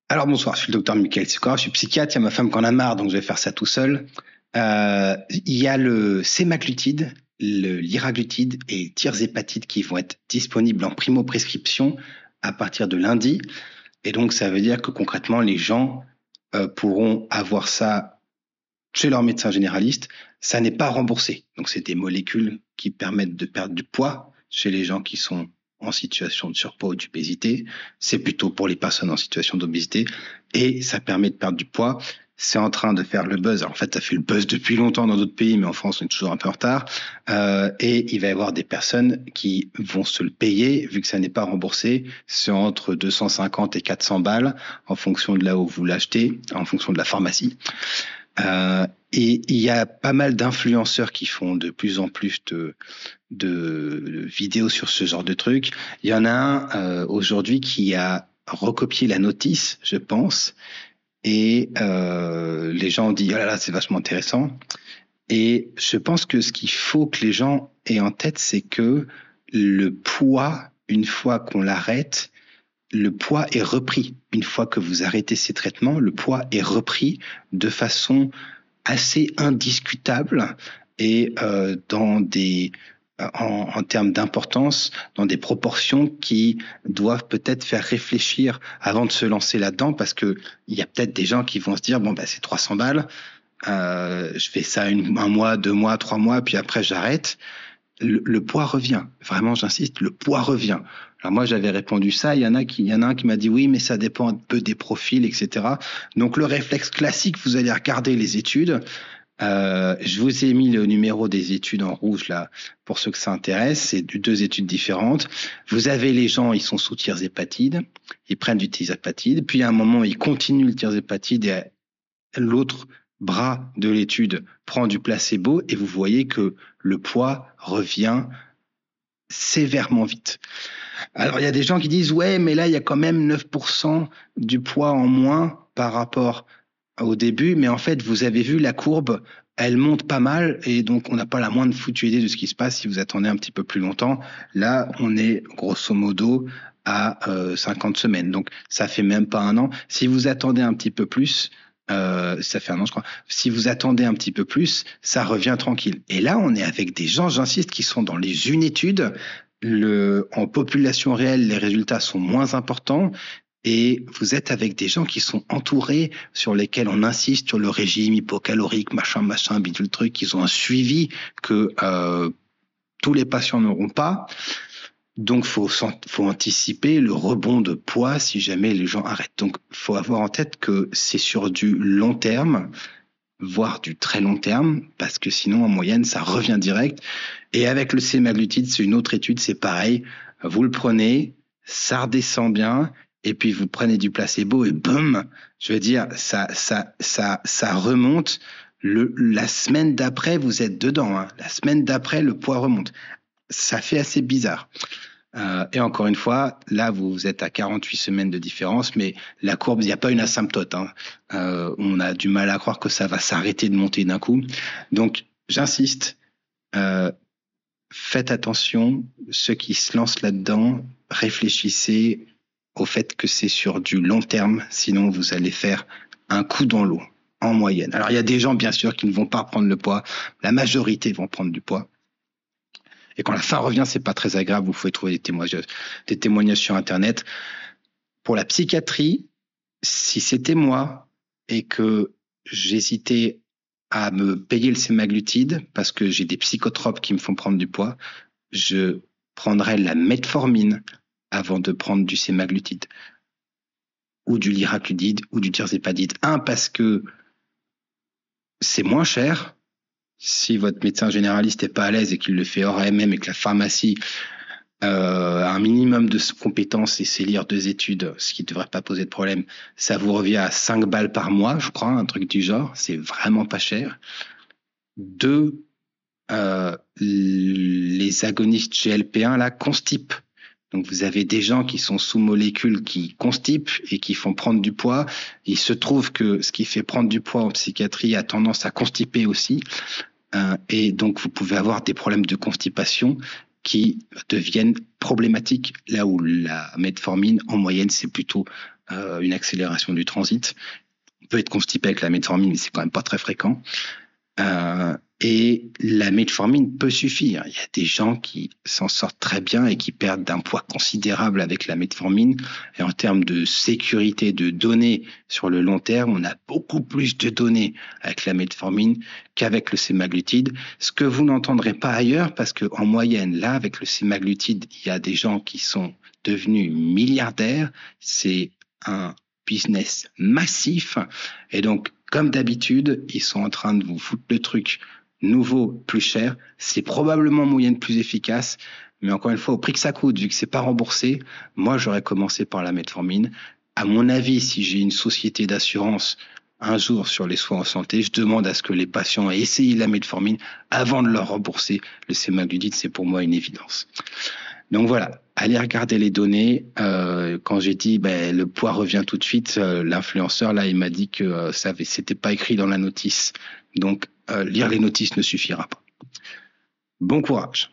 Alors bonsoir, je suis le docteur Michael Sikora, je suis psychiatre, il y a ma femme qui en a marre, donc je vais faire ça tout seul. Il y a le sémaglutide, le liraglutide et le tirzépatide qui vont être disponibles en primo-prescription à partir de lundi. Et donc ça veut dire que concrètement, les gens pourront avoir ça chez leur médecin généraliste. Ça n'est pas remboursé. Donc c'est des molécules qui permettent de perdre du poids chez les gens qui sont en situation de surpoids ou d'obésité. C'est plutôt pour les personnes en situation d'obésité. Et ça permet de perdre du poids. C'est en train de faire le buzz. Alors, en fait, ça fait le buzz depuis longtemps dans d'autres pays, mais en France, on est toujours un peu en retard. Et il va y avoir des personnes qui vont se le payer, vu que ça n'est pas remboursé. C'est entre 250 et 400 balles, en fonction de là où vous l'achetez, en fonction de la pharmacie. Et il y a pas mal d'influenceurs qui font de plus en plus de vidéos sur ce genre de trucs. Il y en a un aujourd'hui qui a recopié la notice, je pense, et les gens ont dit oh là là, c'est vachement intéressant. Et je pense que ce qu'il faut que les gens aient en tête, c'est que le poids, une fois qu'on l'arrête, le poids est repris. Une fois que vous arrêtez ces traitements, le poids est repris de façon assez indiscutable et en termes d'importance, dans des proportions qui doivent peut-être faire réfléchir avant de se lancer là-dedans, parce que il y a peut-être des gens qui vont se dire bon bah c'est 300 balles, je fais ça un mois, 2 mois, 3 mois, puis après j'arrête. Le poids revient. Vraiment, j'insiste, le poids revient. Alors moi, j'avais répondu ça. Il y en a un qui m'a dit oui, mais ça dépend un peu des profils, etc. Donc le réflexe classique, vous allez regarder les études. Je vous ai mis le numéro des études en rouge là pour ceux que ça intéresse. C'est deux études différentes. Vous avez les gens, ils sont sous tirzépatide, ils prennent du tirzépatide, puis à un moment ils continuent le tirzépatide et l'autre bras de l'étude prend du placebo et vous voyez que le poids revient sévèrement vite. Alors il y a des gens qui disent ouais mais là il y a quand même 9% du poids en moins par rapport au début, mais en fait vous avez vu la courbe, elle monte pas mal et donc on n'a pas la moindre foutue idée de ce qui se passe si vous attendez un petit peu plus longtemps. Là on est grosso modo à 50 semaines, donc ça fait même pas un an. Si vous attendez un petit peu plus, ça fait un an, je crois. Si vous attendez un petit peu plus, ça revient tranquille. Et là, on est avec des gens, j'insiste, qui sont dans les une-études. En population réelle, les résultats sont moins importants. Et vous êtes avec des gens qui sont entourés, sur lesquels on insiste sur le régime hypocalorique, machin, bidule truc. Ils ont un suivi que tous les patients n'auront pas. Donc, faut anticiper le rebond de poids si jamais les gens arrêtent. Donc, faut avoir en tête que c'est sur du long terme, voire du très long terme, parce que sinon, en moyenne, ça revient direct. Et avec le sémaglutide, c'est une autre étude, c'est pareil. Vous le prenez, ça redescend bien, et puis vous prenez du placebo et boum, je veux dire, ça remonte. La semaine d'après, vous êtes dedans. Hein. La semaine d'après, le poids remonte. Ça fait assez bizarre. Et encore une fois, là, vous êtes à 48 semaines de différence, mais la courbe, il n'y a pas une asymptote. Hein. On a du mal à croire que ça va s'arrêter de monter d'un coup. Donc, j'insiste, faites attention, ceux qui se lancent là-dedans, réfléchissez au fait que c'est sur du long terme, sinon vous allez faire un coup dans l'eau, en moyenne. Alors, il y a des gens, bien sûr, qui ne vont pas prendre le poids. La majorité vont prendre du poids. Et quand la faim revient, c'est pas très agréable. Vous pouvez trouver des témoignages sur Internet. Pour la psychiatrie, si c'était moi et que j'hésitais à me payer le sémaglutide parce que j'ai des psychotropes qui me font prendre du poids, je prendrais la metformine avant de prendre du sémaglutide ou du liraglutide ou du tirzépatide. Parce que c'est moins cher. Si votre médecin généraliste n'est pas à l'aise et qu'il le fait hors AMM et que la pharmacie a un minimum de compétences et sait lire 2 études, ce qui ne devrait pas poser de problème, ça vous revient à 5 balles par mois, je crois, un truc du genre. C'est vraiment pas cher. 2, les agonistes GLP-1 là constipent. Donc vous avez des gens qui sont sous molécules qui constipent et qui font prendre du poids. Il se trouve que ce qui fait prendre du poids en psychiatrie a tendance à constiper aussi. Et donc vous pouvez avoir des problèmes de constipation qui deviennent problématiques, là où la metformine, en moyenne, c'est plutôt une accélération du transit. On peut être constipé avec la metformine, mais c'est quand même pas très fréquent. Et la metformine peut suffire. Il y a des gens qui s'en sortent très bien et qui perdent d'un poids considérable avec la metformine. Et en termes de sécurité de données sur le long terme, on a beaucoup plus de données avec la metformine qu'avec le sémaglutide. Ce que vous n'entendrez pas ailleurs, parce qu'en moyenne, là, avec le sémaglutide, il y a des gens qui sont devenus milliardaires. C'est un business massif. Et donc, comme d'habitude, ils sont en train de vous foutre le truc nouveau, plus cher. C'est probablement moyenne plus efficace. Mais encore une fois, au prix que ça coûte, vu que c'est pas remboursé, moi, j'aurais commencé par la metformine. À mon avis, si j'ai une société d'assurance un jour sur les soins en santé, je demande à ce que les patients aient essayé la metformine avant de leur rembourser le sémaglutide. C'est pour moi une évidence. Donc voilà, allez regarder les données. Quand j'ai dit le poids revient tout de suite, l'influenceur là, il m'a dit que c'était pas écrit dans la notice. Donc lire les notices ne suffira pas. Bon courage.